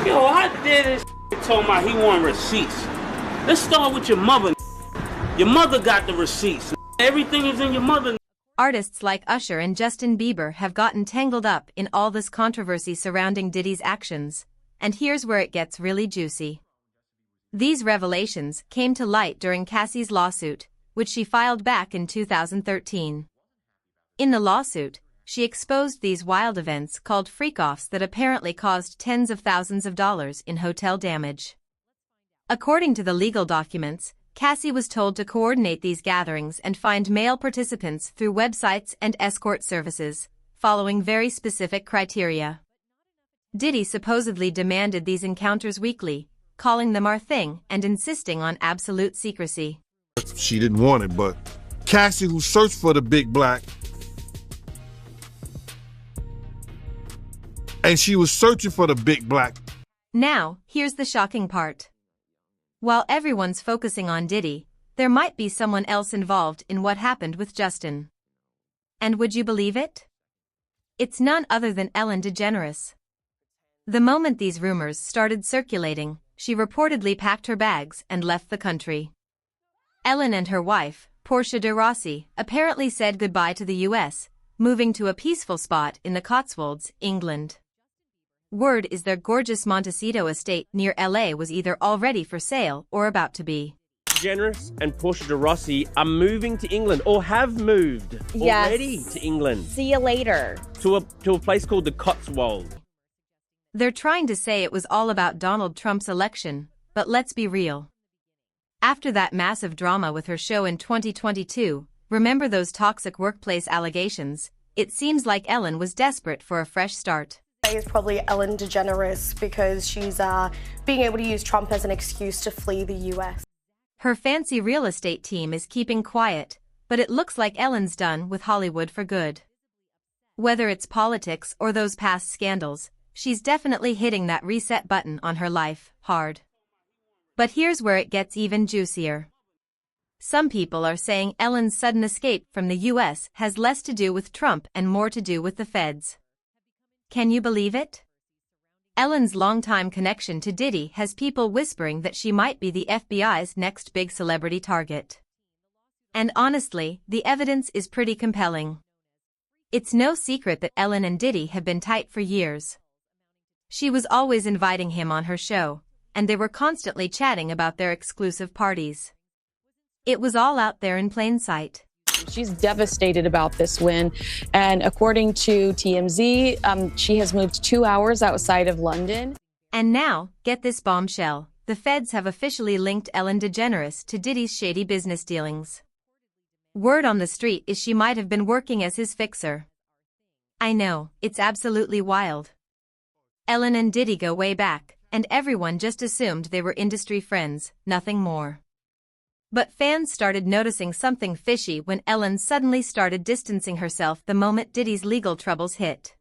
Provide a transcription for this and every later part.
Yo, I did this told my he want receipts. Let's start with your mother. Your mother got the receipts. Everything is in your mother. Artists like Usher and Justin Bieber have gotten tangled up in all this controversy surrounding Diddy's actions, and here's where it gets really juicy. These revelations came to light during Cassie's lawsuit, which she filed back in 2013. In the lawsuit, she exposed these wild events called freak-offs that apparently caused tens of thousands of dollars in hotel damage. According to the legal documents, Cassie was told to coordinate these gatherings and find male participants through websites and escort services, following very specific criteria. Diddy supposedly demanded these encounters weekly, calling them our thing and insisting on absolute secrecy. She didn't want it, but Cassie, who searched for the big black, and she was searching for the big black. Now, here's the shocking part. While everyone's focusing on Diddy, there might be someone else involved in what happened with Justin. And would you believe it? It's none other than Ellen DeGeneres. The moment these rumors started circulating, she reportedly packed her bags and left the country. Ellen and her wife, Portia de Rossi, apparently said goodbye to the US, moving to a peaceful spot in the Cotswolds, England. Word is their gorgeous Montecito estate near LA was either already for sale or about to be. DeGeneres and Portia de Rossi are moving to England, or have moved already to England. See you later. To a place called the Cotswolds. They're trying to say it was all about Donald Trump's election, but let's be real. After that massive drama with her show in 2022, remember those toxic workplace allegations? It seems like Ellen was desperate for a fresh start. Is probably Ellen DeGeneres because she's being able to use Trump as an excuse to flee the US. Her fancy real estate team is keeping quiet, but it looks like Ellen's done with Hollywood for good. Whether it's politics or those past scandals, she's definitely hitting that reset button on her life hard. But here's where it gets even juicier. Some people are saying Ellen's sudden escape from the US has less to do with Trump and more to do with the feds. Can you believe it? Ellen's longtime connection to Diddy has people whispering that she might be the FBI's next big celebrity target. And honestly, the evidence is pretty compelling. It's no secret that Ellen and Diddy have been tight for years. She was always inviting him on her show, and they were constantly chatting about their exclusive parties. It was all out there in plain sight. She's devastated about this win, and according to TMZ, she has moved 2 hours outside of London. And now, get this bombshell, the feds have officially linked Ellen DeGeneres to Diddy's shady business dealings. Word on the street is she might have been working as his fixer. I know, it's absolutely wild. Ellen and Diddy go way back, and everyone just assumed they were industry friends, nothing more. But fans started noticing something fishy when Ellen suddenly started distancing herself the moment Diddy's legal troubles hit.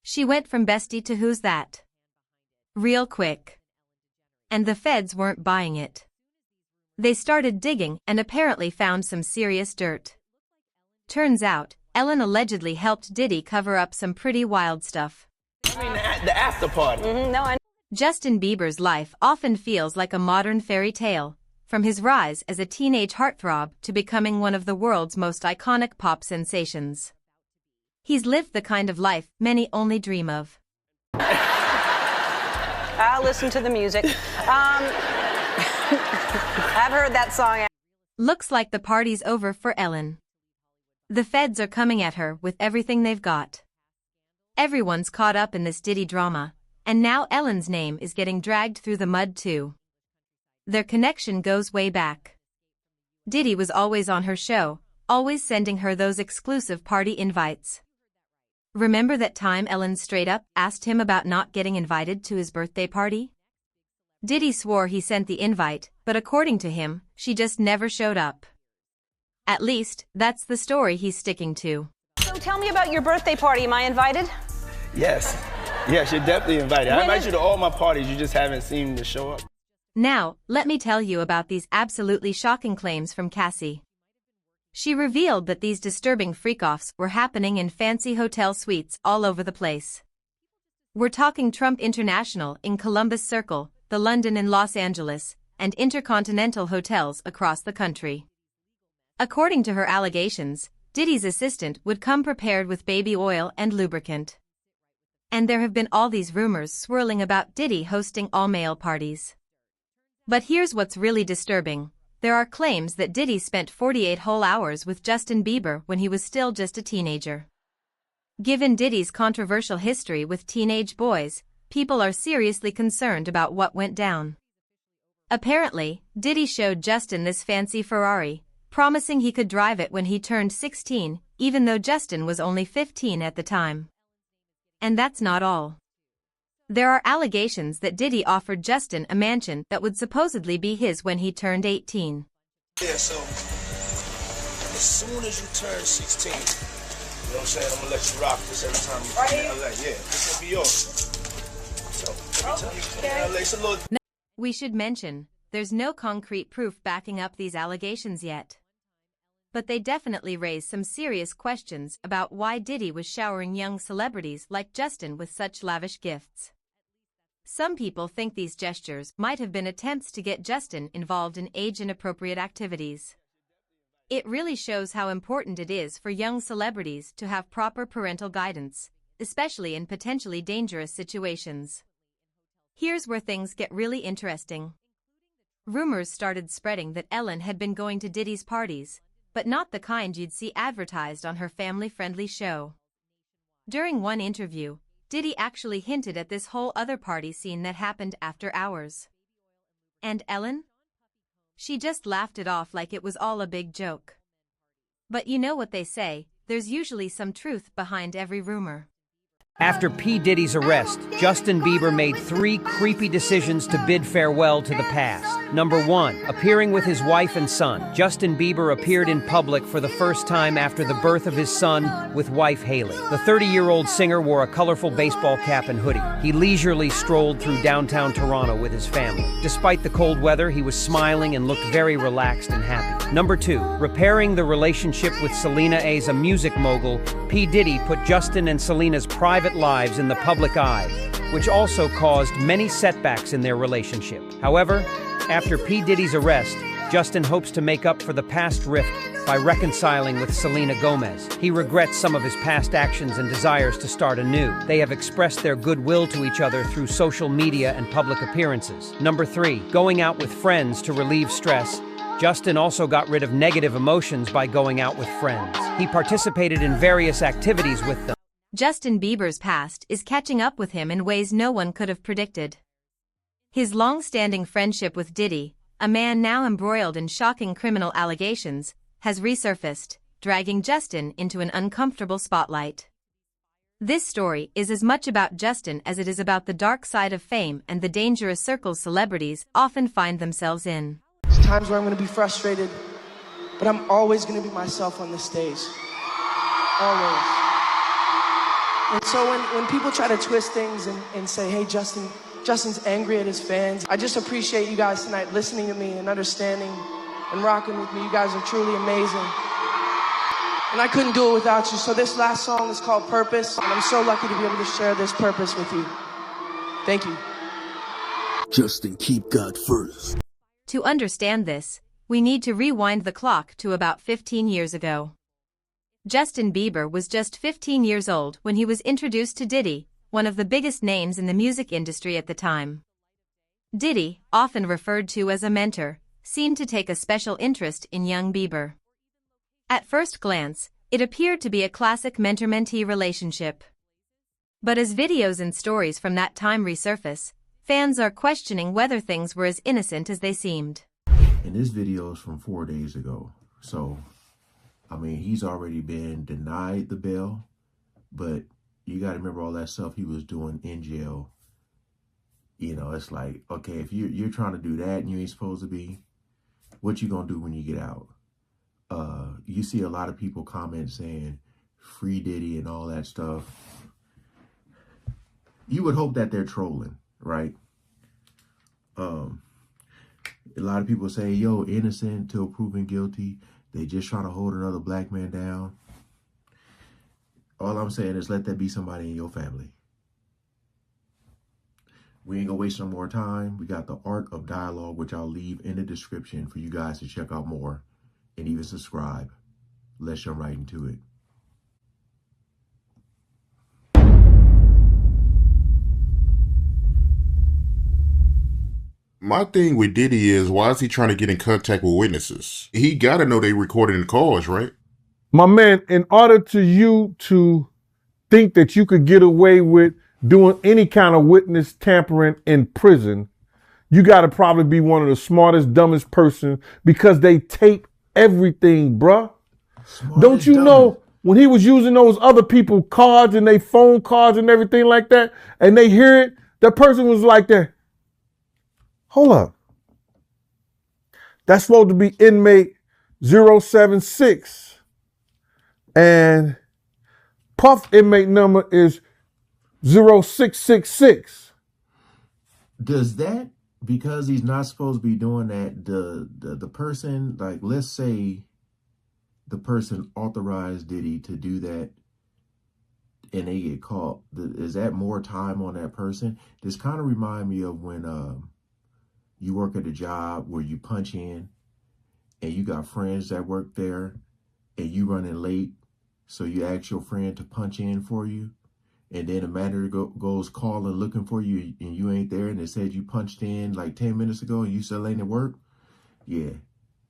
She went from bestie to who's that? Real quick. And the feds weren't buying it. They started digging and apparently found some serious dirt. Turns out, Ellen allegedly helped Diddy cover up some pretty wild stuff. I mean, the after party. Justin Bieber's life often feels like a modern fairy tale. From his rise as a teenage heartthrob to becoming one of the world's most iconic pop sensations. He's lived the kind of life many only dream of. I'll listen to the music. I've heard that song. Looks like the party's over for Ellen. The feds are coming at her with everything they've got. Everyone's caught up in this Diddy drama, and now Ellen's name is getting dragged through the mud too. Their connection goes way back. Diddy was always on her show, always sending her those exclusive party invites. Remember that time Ellen straight up asked him about not getting invited to his birthday party? Diddy swore he sent the invite, but according to him, she just never showed up. At least, that's the story he's sticking to. So tell me about your birthday party. Am I invited? Yes. Yes, you're definitely invited. I invite you to all my parties. You just haven't seemed to show up. Now, let me tell you about these absolutely shocking claims from Cassie. She revealed that these disturbing freak-offs were happening in fancy hotel suites all over the place. We're talking Trump International in Columbus Circle, the London and Los Angeles, and intercontinental hotels across the country. According to her allegations, Diddy's assistant would come prepared with baby oil and lubricant. And there have been all these rumors swirling about Diddy hosting all-male parties. But here's what's really disturbing. There are claims that Diddy spent 48 whole hours with Justin Bieber when he was still just a teenager. Given Diddy's controversial history with teenage boys, people are seriously concerned about what went down. Apparently, Diddy showed Justin this fancy Ferrari, promising he could drive it when he turned 16, even though Justin was only 15 at the time. And that's not all. There are allegations that Diddy offered Justin a mansion that would supposedly be his when he turned 18. Yeah, so as soon as you turn 16, you know what I'm saying, I'm gonna let you rock this every time you come to LA. Yeah, this will be yours. So every time you come to LA, it's a little... We should mention, there's no concrete proof backing up these allegations yet. But they definitely raise some serious questions about why Diddy was showering young celebrities like Justin with such lavish gifts. Some people think these gestures might have been attempts to get Justin involved in age-inappropriate activities. It really shows how important it is for young celebrities to have proper parental guidance, especially in potentially dangerous situations. Here's where things get really interesting. Rumors started spreading that Ellen had been going to Diddy's parties, but not the kind you'd see advertised on her family-friendly show. During one interview, Diddy actually hinted at this whole other party scene that happened after hours. And Ellen? She just laughed it off like it was all a big joke. But you know what they say, there's usually some truth behind every rumor. After P. Diddy's arrest, Justin Bieber made 3 creepy decisions to bid farewell to the past. Number 1, appearing with his wife and son. Justin Bieber appeared in public for the first time after the birth of his son with wife Haley. The 30-year-old singer wore a colorful baseball cap and hoodie. He leisurely strolled through downtown Toronto with his family. Despite the cold weather, he was smiling and looked very relaxed and happy. Number 2, repairing the relationship with Selena A's a music mogul, P. Diddy put Justin and Selena's private lives in the public eye, which also caused many setbacks in their relationship. However, after P. Diddy's arrest, Justin hopes to make up for the past rift by reconciling with Selena Gomez. He regrets some of his past actions and desires to start anew. They have expressed their goodwill to each other through social media and public appearances. Number 3, going out with friends to relieve stress. Justin also got rid of negative emotions by going out with friends. He participated in various activities with them. Justin Bieber's past is catching up with him in ways no one could have predicted. His long-standing friendship with Diddy, a man now embroiled in shocking criminal allegations, has resurfaced, dragging Justin into an uncomfortable spotlight. This story is as much about Justin as it is about the dark side of fame and the dangerous circles celebrities often find themselves in. There's times where I'm going to be frustrated, but I'm always going to be myself on the stage. Always. And so when people try to twist things and say, hey, Justin's angry at his fans, I just appreciate you guys tonight listening to me and understanding and rocking with me. You guys are truly amazing. And I couldn't do it without you. So this last song is called Purpose, and I'm so lucky to be able to share this purpose with you. Thank you. Justin, keep God first. To understand this, we need to rewind the clock to about 15 years ago. Justin Bieber was just 15 years old when he was introduced to Diddy, one of the biggest names in the music industry at the time. Diddy, often referred to as a mentor, seemed to take a special interest in young Bieber. At first glance, it appeared to be a classic mentor-mentee relationship. But as videos and stories from that time resurface, fans are questioning whether things were as innocent as they seemed. And this video is from 4 days ago, so I mean, he's already been denied the bail, but you got to remember all that stuff he was doing in jail. You know, it's like, okay, if you're trying to do that and you ain't supposed to be, what you gonna do when you get out? You see a lot of people comment saying, free Diddy and all that stuff. You would hope that they're trolling, right? A lot of people say, yo, innocent till proven guilty. They just trying to hold another black man down. All I'm saying is let that be somebody in your family. We ain't gonna waste no more time. We got the Art of Dialogue, which I'll leave in the description for you guys to check out more and even subscribe. Let's jump right into it. My thing with Diddy is, why is he trying to get in contact with witnesses? He got to know they recording the calls, right? My man, in order to you to think that you could get away with doing any kind of witness tampering in prison, you got to probably be one of the smartest, dumbest person, because they tape everything, bruh. Don't you know when he was using those other people cards and they phone cards and everything like that, and they hear it, that person was like that. Hold up. That's supposed to be inmate 076. And Puff inmate number is 0666. Does that, because he's not supposed to be doing that, the person, like, let's say the person authorized Diddy to do that and they get caught, is that more time on that person? This kind of remind me of when you work at a job where you punch in and you got friends that work there and you running late. So you ask your friend to punch in for you. And then a manager goes calling looking for you and you ain't there. And it said you punched in like 10 minutes ago and you still ain't at work. Yeah,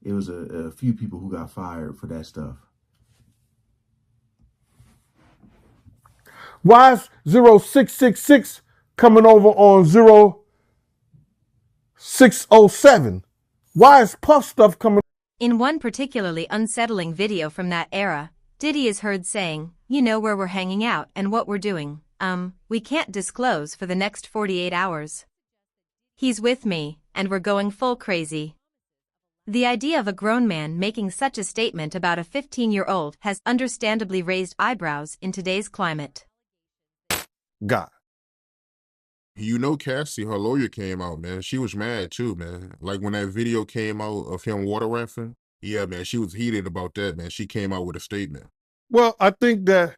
it was a few people who got fired for that stuff. Why is 0666 coming over on 0607? Why is Puff stuff coming? In one particularly unsettling video from that era, Diddy is heard saying, "You know where we're hanging out and what we're doing. We can't disclose for the next 48 hours. He's with me, and we're going full crazy." The idea of a grown man making such a statement about a 15-year-old has understandably raised eyebrows in today's climate. God. You know, Cassie, her lawyer came out, man. She was mad too, man. Like when that video came out of him water rafting. Yeah, man, she was heated about that, man. She came out with a statement. Well, I think that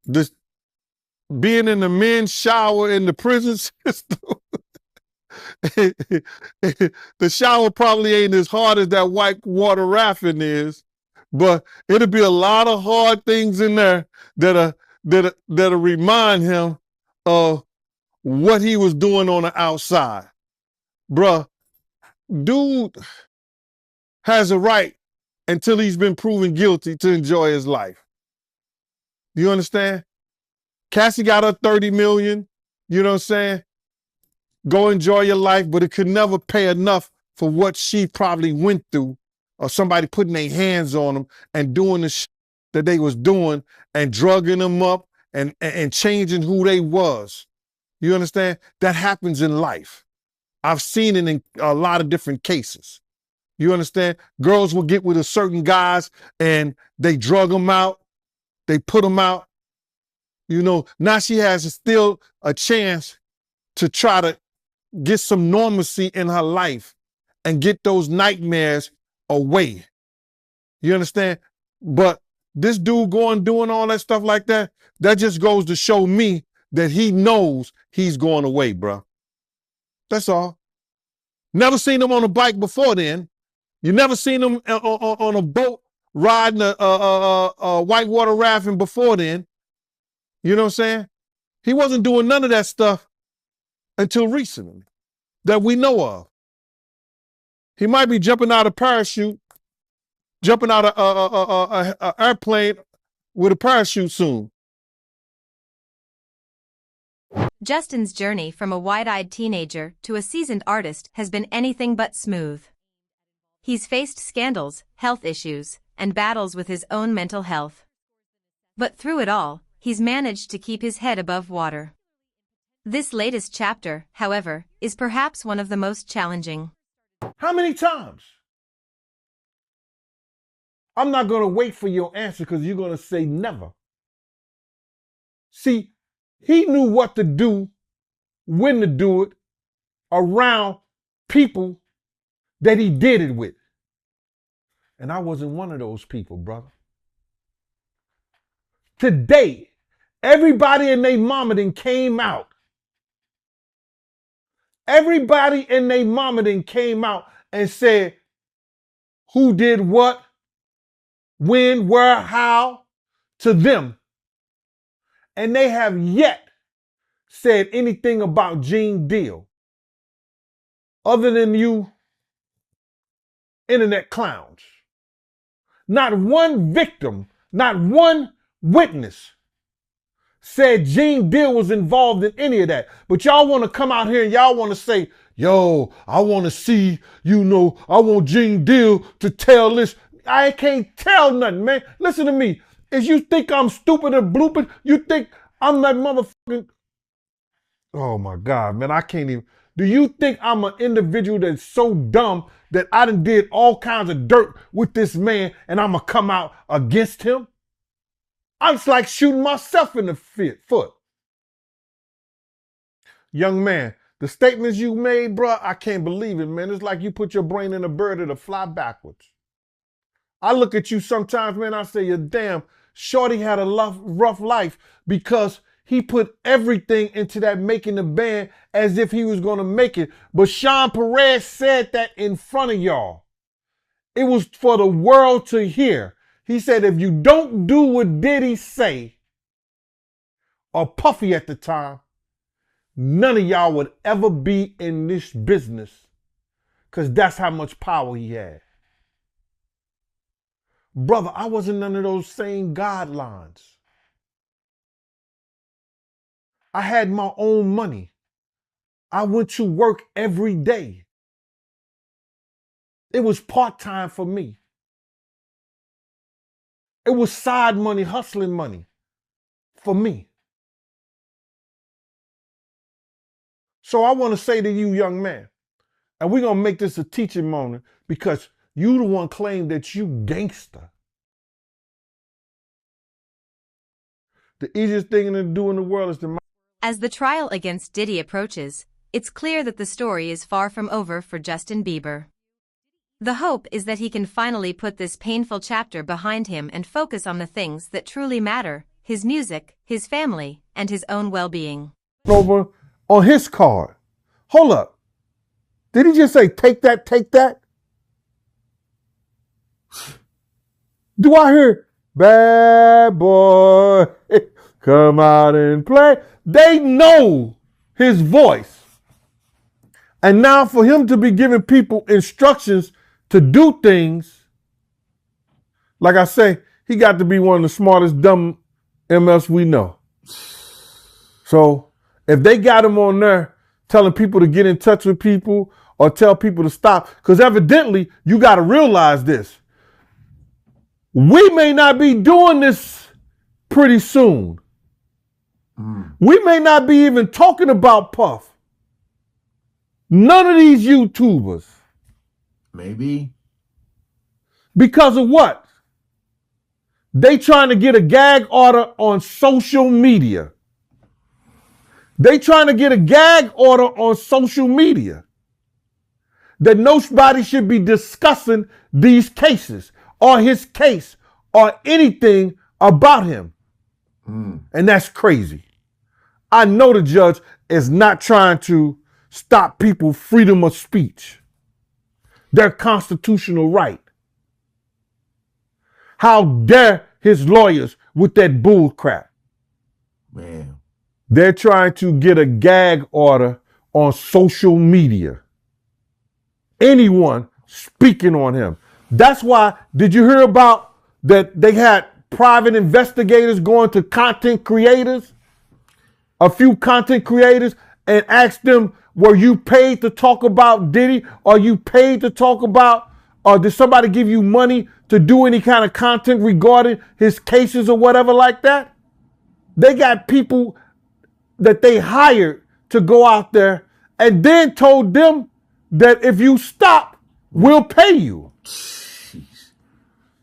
this being in the men's shower in the prison system, the shower probably ain't as hard as that white water rafting is, but it'll be a lot of hard things in there that'll remind him of what he was doing on the outside. Bruh, dude has a right until he's been proven guilty to enjoy his life. You understand? Cassie got her 30 million, you know what I'm saying? Go enjoy your life, but it could never pay enough for what she probably went through, or somebody putting their hands on them and doing the shit that they was doing and drugging them up and changing who they was. You understand? That happens in life. I've seen it in a lot of different cases. You understand? Girls will get with a certain guys and they drug them out. They put them out. You know, now she has still a chance to try to get some normalcy in her life and get those nightmares away. You understand? But this dude doing all that stuff like that, that just goes to show me that he knows he's going away, bro. That's all. Never seen him on a bike before then. You never seen him on a boat riding a whitewater rafting before then. You know what I'm saying? He wasn't doing none of that stuff until recently that we know of. He might be jumping out of parachute, jumping out of a airplane with a parachute soon. Justin's journey from a wide-eyed teenager to a seasoned artist has been anything but smooth. He's faced scandals, health issues, and battles with his own mental health. But through it all, he's managed to keep his head above water. This latest chapter, however, is perhaps one of the most challenging. How many times? I'm not going to wait for your answer because you're going to say never. See, he knew what to do, when to do it, around people that he did it with. And I wasn't one of those people, brother. Today, everybody and their mama then came out Everybody and they mama then came out and said who did what, when, where, how to them. And they have yet said anything about Gene Deal other than you internet clowns. Not one victim, not one witness said Gene Deal was involved in any of that. But y'all want to come out here and y'all want to say, yo, I want to see, I want Gene Deal to tell this. I can't tell nothing, man. Listen to me. If you think I'm stupid or blooping, you think I'm that motherfucking... Oh my God, man, I can't even... Do you think I'm an individual that's so dumb that I done did all kinds of dirt with this man and I'm gonna come out against him? I'm just like shooting myself in the foot. Young man, the statements you made, bro, I can't believe it, man. It's like you put your brain in a bird and it'll fly backwards. I look at you sometimes, man, I say, you're damn, Shorty had a rough life because he put everything into that making the band as if he was going to make it. But Sean Perez said that in front of y'all. It was for the world to hear. He said, if you don't do what Diddy say, or Puffy at the time, none of y'all would ever be in this business because that's how much power he had. Brother, I wasn't under those same guidelines. I had my own money. I went to work every day. It was part-time for me. It was side money, hustling money for me. So I want to say to you, young man, and we're going to make this a teaching moment because you the one claimed that you gangster. The easiest thing to do in the world is to... As the trial against Diddy approaches, it's clear that the story is far from over for Justin Bieber. The hope is that he can finally put this painful chapter behind him and focus on the things that truly matter, his music, his family, and his own well-being. Over on his card. Hold up. Did he just say, take that, take that? Do I hear, bad boy, come out and play? They know his voice. And now for him to be giving people instructions to do things, like I say, he got to be one of the smartest dumb MFs we know. So if they got him on there telling people to get in touch with people or tell people to stop, because evidently you got to realize this. We may not be doing this pretty soon. We may not be even talking about Puff. None of these YouTubers. Maybe. Because of what? They trying to get a gag order on social media. They trying to get a gag order on social media. That nobody should be discussing these cases or his case or anything about him. And that's crazy. I know the judge is not trying to stop people's freedom of speech. Their constitutional right. How dare his lawyers with that bull crap? Man. They're trying to get a gag order on social media. Anyone speaking on him. That's why, did you hear about that they had private investigators going to content creators? A few content creators and asked them, were you paid to talk about Diddy? Are you paid to talk about, or did somebody give you money to do any kind of content regarding his cases or whatever like that? They got people that they hired to go out there and then told them that if you stop, we'll pay you.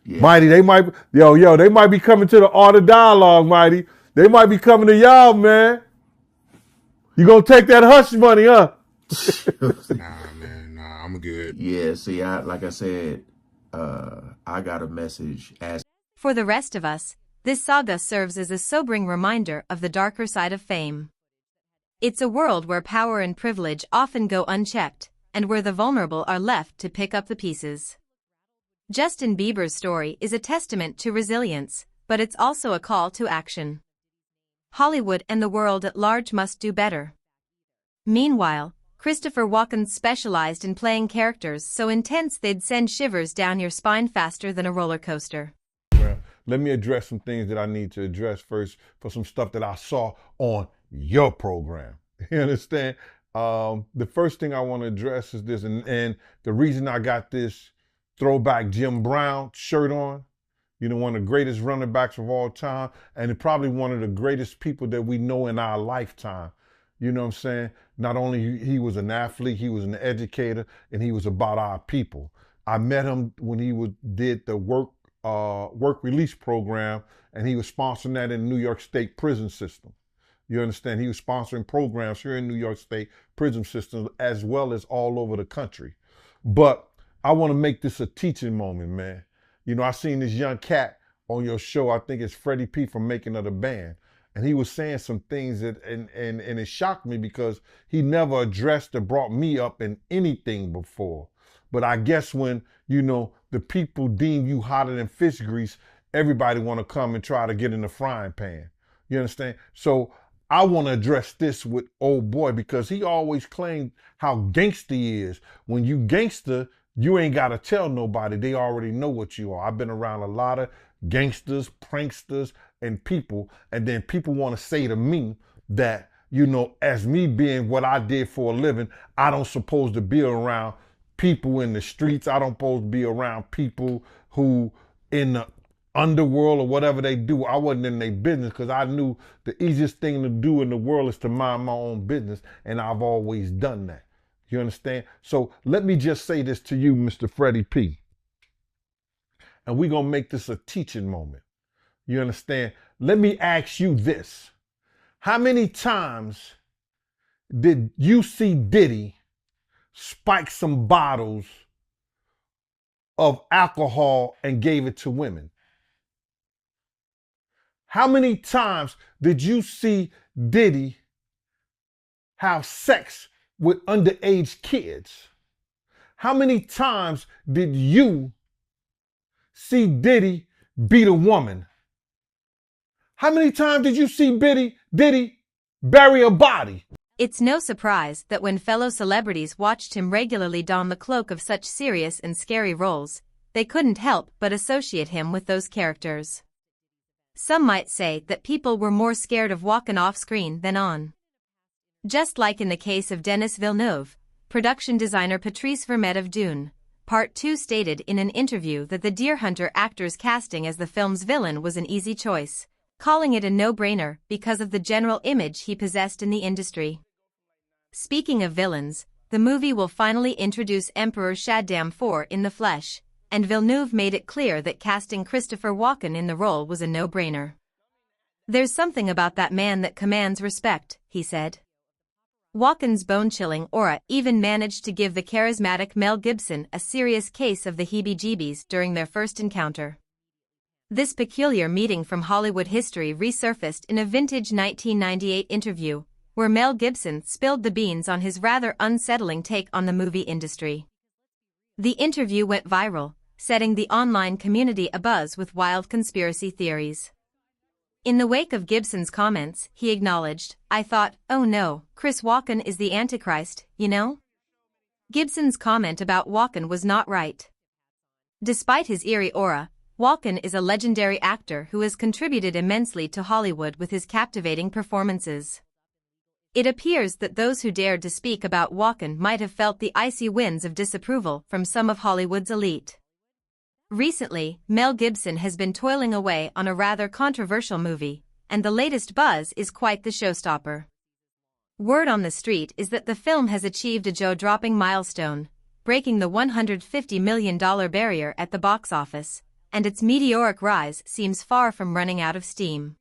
Yeah. Mighty, they might, they might be coming to the Art of Dialogue, Mighty. They might be coming to y'all, man. You gonna take that hush money, huh? Nah, man, I'm good. Yeah, see, like I said, I got a message as... For the rest of us, this saga serves as a sobering reminder of the darker side of fame. It's a world where power and privilege often go unchecked, and where the vulnerable are left to pick up the pieces. Justin Bieber's story is a testament to resilience, but it's also a call to action. Hollywood and the world at large must do better. Meanwhile, Christopher Walken specialized in playing characters so intense they'd send shivers down your spine faster than a roller coaster. Well, let me address some things that I need to address first for some stuff that I saw on your program. You understand? The first thing I want to address is this, and the reason I got this throwback Jim Brown shirt on, you know, one of the greatest running backs of all time, and probably one of the greatest people that we know in our lifetime. You know what I'm saying? Not only he was an athlete, he was an educator, and he was about our people. I met him when he did the work release program, and he was sponsoring that in the New York State prison system. You understand? He was sponsoring programs here in New York State prison system as well as all over the country. But I want to make this a teaching moment, man. You know, I seen this young cat on your show. I think it's Freddie P from Making of the Band. And he was saying some things that, and it shocked me because he never addressed or brought me up in anything before. But I guess when, you know, the people deem you hotter than fish grease, everybody want to come and try to get in the frying pan. You understand? So I want to address this with old boy because he always claimed how gangster he is. When you gangster, you ain't got to tell nobody. They already know what you are. I've been around a lot of gangsters, pranksters, and people. And then people want to say to me that, you know, as me being what I did for a living, I don't supposed to be around people in the streets. I don't supposed to be around people who in the underworld or whatever they do. I wasn't in their business because I knew the easiest thing to do in the world is to mind my own business. And I've always done that. You understand? So let me just say this to you, Mr. Freddie P. And we're going to make this a teaching moment. You understand? Let me ask you this. How many times did you see Diddy spike some bottles of alcohol and gave it to women? How many times did you see Diddy have sex with underage kids? How many times did you see Diddy beat a woman? How many times did you see Diddy bury a body? It's no surprise that when fellow celebrities watched him regularly don the cloak of such serious and scary roles, they couldn't help but associate him with those characters. Some might say that people were more scared of Walken off screen than on. Just like in the case of Denis Villeneuve, production designer Patrice Vermette of Dune, Part 2 stated in an interview that the Deer Hunter actor's casting as the film's villain was an easy choice, calling it a no-brainer because of the general image he possessed in the industry. Speaking of villains, the movie will finally introduce Emperor Shaddam IV in the flesh, and Villeneuve made it clear that casting Christopher Walken in the role was a no-brainer. "There's something about that man that commands respect," he said. Walken's bone-chilling aura even managed to give the charismatic Mel Gibson a serious case of the heebie-jeebies during their first encounter. This peculiar meeting from Hollywood history resurfaced in a vintage 1998 interview, where Mel Gibson spilled the beans on his rather unsettling take on the movie industry. The interview went viral, setting the online community abuzz with wild conspiracy theories. In the wake of Gibson's comments, he acknowledged, "I thought, oh no, Chris Walken is the Antichrist, you know?" Gibson's comment about Walken was not right. Despite his eerie aura, Walken is a legendary actor who has contributed immensely to Hollywood with his captivating performances. It appears that those who dared to speak about Walken might have felt the icy winds of disapproval from some of Hollywood's elite. Recently, Mel Gibson has been toiling away on a rather controversial movie, and the latest buzz is quite the showstopper. Word on the street is that the film has achieved a jaw-dropping milestone, breaking the $150 million barrier at the box office, and its meteoric rise seems far from running out of steam.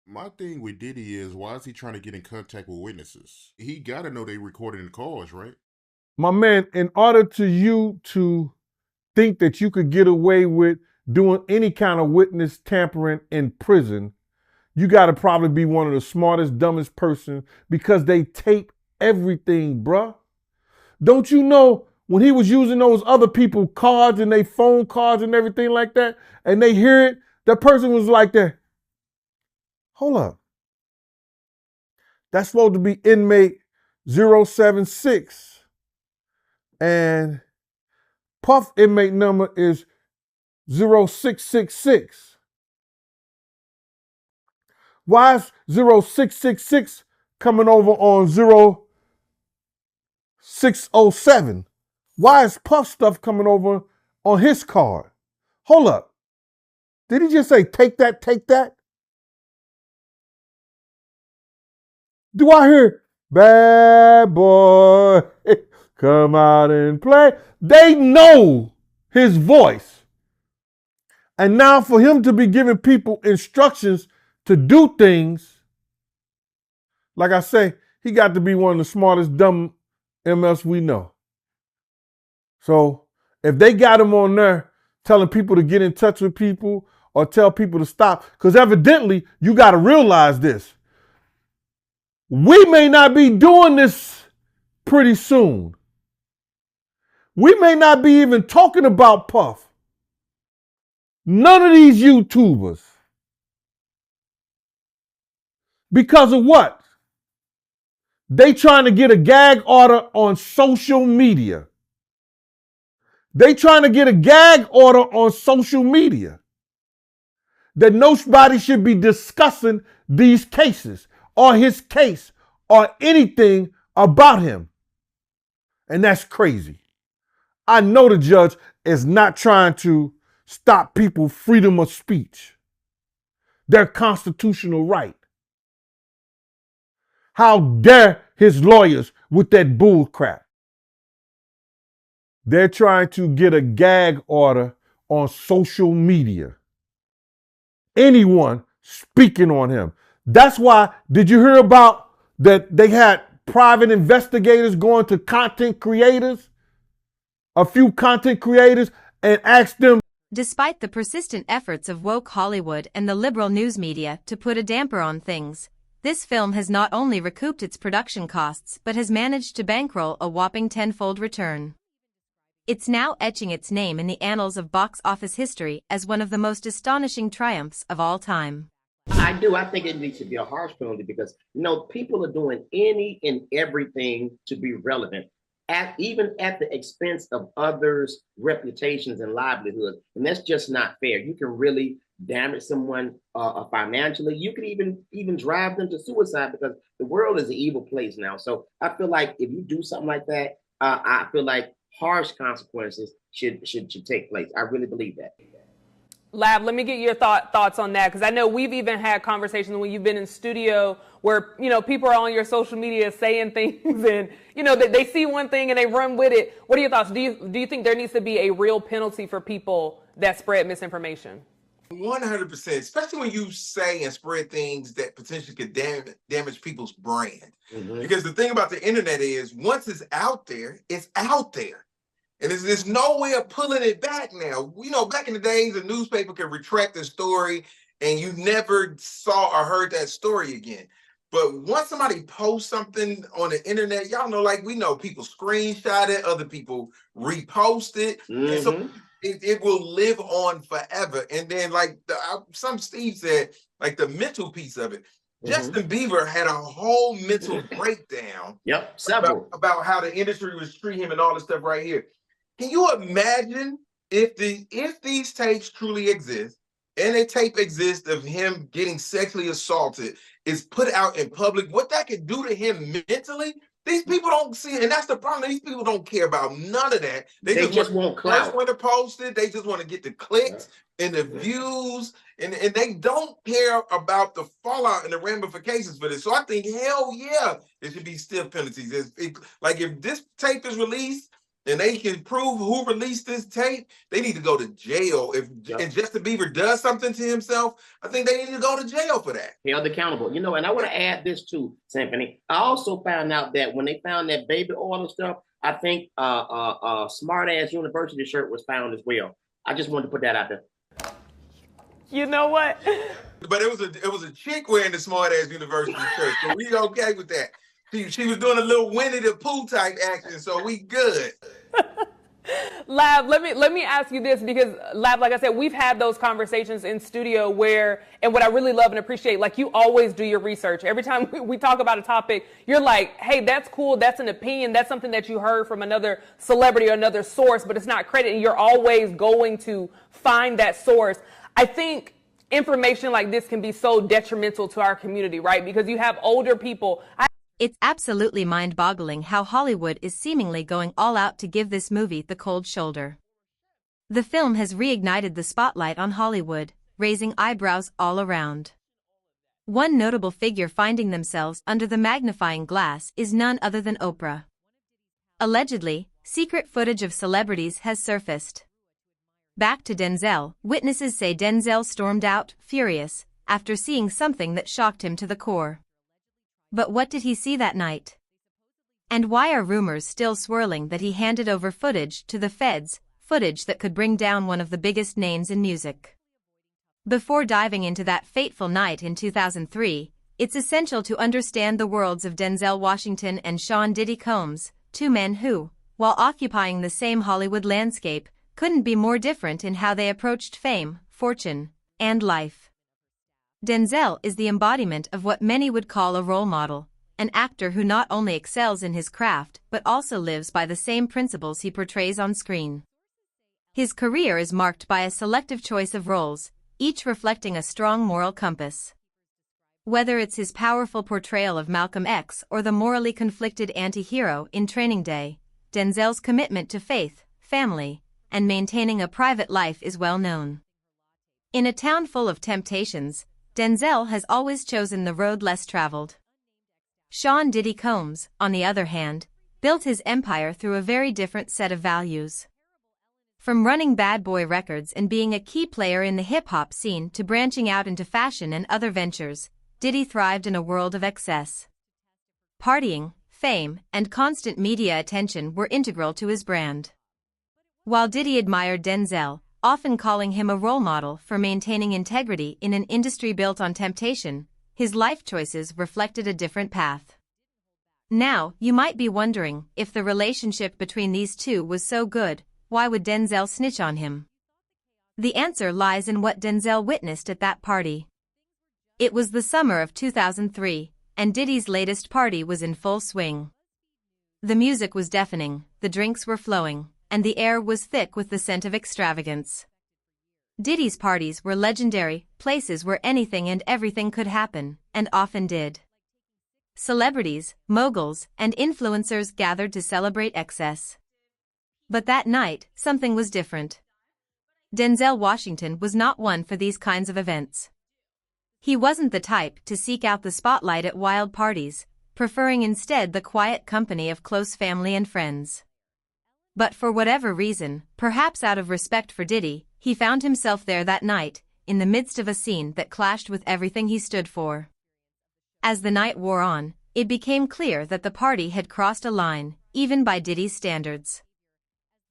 My thing with Diddy is, why is he trying to get in contact with witnesses? He gotta know they recorded the calls, right? My man, in order to you to think that you could get away with doing any kind of witness tampering in prison, you got to probably be one of the smartest, dumbest person because they tape everything, bruh. Don't you know when he was using those other people cards and they phone cards and everything like that, and they hear it, that person was like that. Hold up. That's supposed to be inmate 076. And Puff inmate number is 0666. Why is 0666 coming over on 0607? Why is Puff stuff coming over on his card? Hold up. Did he just say, take that, take that? Do I hear, bad boy, come out and play? They know his voice. And now for him to be giving people instructions to do things, like I say, he got to be one of the smartest dumb MFs we know. So if they got him on there telling people to get in touch with people or tell people to stop, because evidently you got to realize this. We may not be doing this pretty soon. We may not be even talking about Puff. None of these YouTubers. Because of what? They trying to get a gag order on social media. They trying to get a gag order on social media. That nobody should be discussing these cases or his case or anything about him. And that's crazy. I know the judge is not trying to stop people's freedom of speech, their constitutional right. How dare his lawyers with that bull crap? They're trying to get a gag order on social media. Anyone speaking on him. That's why, did you hear about that they had private investigators going to content creators? A few content creators and asked them. Despite the persistent efforts of woke Hollywood and the liberal news media to put a damper on things, this film has not only recouped its production costs but has managed to bankroll a whopping tenfold return. It's now etching its name in the annals of box office history as one of the most astonishing triumphs of all time. I do. I think it needs to be a harsh penalty because, people are doing any and everything to be relevant, even at the expense of others' reputations and livelihoods. And that's just not fair. You can really damage someone financially. You can even drive them to suicide because the world is an evil place now. So I feel like if you do something like that, I feel like harsh consequences should take place. I really believe that. Lab, let me get your thoughts on that, because I know we've even had conversations when you've been in studio where, people are on your social media saying things and, they see one thing and they run with it. What are your thoughts? Do you think there needs to be a real penalty for people that spread misinformation? 100%, especially when you say and spread things that potentially could damage people's brand. Mm-hmm. Because the thing about the internet is once it's out there, it's out there. And there's no way of pulling it back now. Back in the days, a newspaper could retract a story and you never saw or heard that story again. But once somebody posts something on the internet, y'all know, we know people screenshot it, other people repost it. Mm-hmm. And so it will live on forever. And then some Steve said, the mental piece of it. Mm-hmm. Justin Bieber had a whole mental breakdown. Yep, several. About how the industry was treating him and all this stuff right here. Can you imagine if these tapes truly exist and a tape exists of him getting sexually assaulted is put out in public, what that could do to him mentally? These people don't see it, and that's the problem. These people don't care about none of that. They just want clout. Want to post it. They just want to get the clicks and the views, and they don't care about the fallout and the ramifications for this. So I think, hell yeah, there should be stiff penalties. If this tape is released, and they can prove who released this tape, they need to go to jail. If Justin Bieber does something to himself, I think they need to go to jail for that. Held accountable. And I want to add this too, Symphony. I also found out that when they found that baby oil and stuff, I think a smart ass university shirt was found as well. I just wanted to put that out there. You know what? But it was a chick wearing the smart ass university shirt, so we okay with that. She was doing a little Winnie the Pooh type action, so we good. Lab, let me ask you this, because Lab, like I said, we've had those conversations in studio where, and what I really love and appreciate, like you always do your research. Every time we talk about a topic, you're like, hey, that's cool, that's an opinion, that's something that you heard from another celebrity or another source, but it's not credit, and you're always going to find that source. I think information like this can be so detrimental to our community, right? Because you have older people. It's absolutely mind-boggling how Hollywood is seemingly going all out to give this movie the cold shoulder. The film has reignited the spotlight on Hollywood, raising eyebrows all around. One notable figure finding themselves under the magnifying glass is none other than Oprah. Allegedly, secret footage of celebrities has surfaced. Back to Denzel, witnesses say Denzel stormed out, furious, after seeing something that shocked him to the core. But what did he see that night? And why are rumors still swirling that he handed over footage to the feds, footage that could bring down one of the biggest names in music? Before diving into that fateful night in 2003, it's essential to understand the worlds of Denzel Washington and Sean Diddy Combs, two men who, while occupying the same Hollywood landscape, couldn't be more different in how they approached fame, fortune, and life. Denzel is the embodiment of what many would call a role model, an actor who not only excels in his craft but also lives by the same principles he portrays on screen. His career is marked by a selective choice of roles, each reflecting a strong moral compass. Whether it's his powerful portrayal of Malcolm X or the morally conflicted anti-hero in Training Day, Denzel's commitment to faith, family, and maintaining a private life is well known. In a town full of temptations, Denzel has always chosen the road less traveled. Sean Diddy Combs, on the other hand, built his empire through a very different set of values. From running Bad Boy Records and being a key player in the hip-hop scene to branching out into fashion and other ventures, Diddy thrived in a world of excess. Partying, fame, and constant media attention were integral to his brand. While Diddy admired Denzel, often calling him a role model for maintaining integrity in an industry built on temptation, his life choices reflected a different path. Now, you might be wondering, if the relationship between these two was so good, why would Denzel snitch on him? The answer lies in what Denzel witnessed at that party. It was the summer of 2003, and Diddy's latest party was in full swing. The music was deafening, the drinks were flowing, and the air was thick with the scent of extravagance. Diddy's parties were legendary, places where anything and everything could happen, and often did. Celebrities, moguls, and influencers gathered to celebrate excess. But that night, something was different. Denzel Washington was not one for these kinds of events. He wasn't the type to seek out the spotlight at wild parties, preferring instead the quiet company of close family and friends. But for whatever reason, perhaps out of respect for Diddy, he found himself there that night, in the midst of a scene that clashed with everything he stood for. As the night wore on, it became clear that the party had crossed a line, even by Diddy's standards.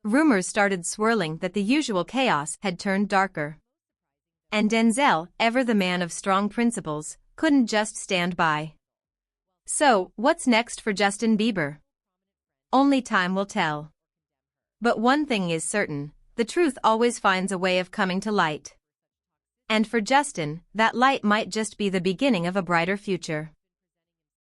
Rumors started swirling that the usual chaos had turned darker. And Denzel, ever the man of strong principles, couldn't just stand by. So, what's next for Justin Bieber? Only time will tell. But one thing is certain, the truth always finds a way of coming to light. And for Justin, that light might just be the beginning of a brighter future.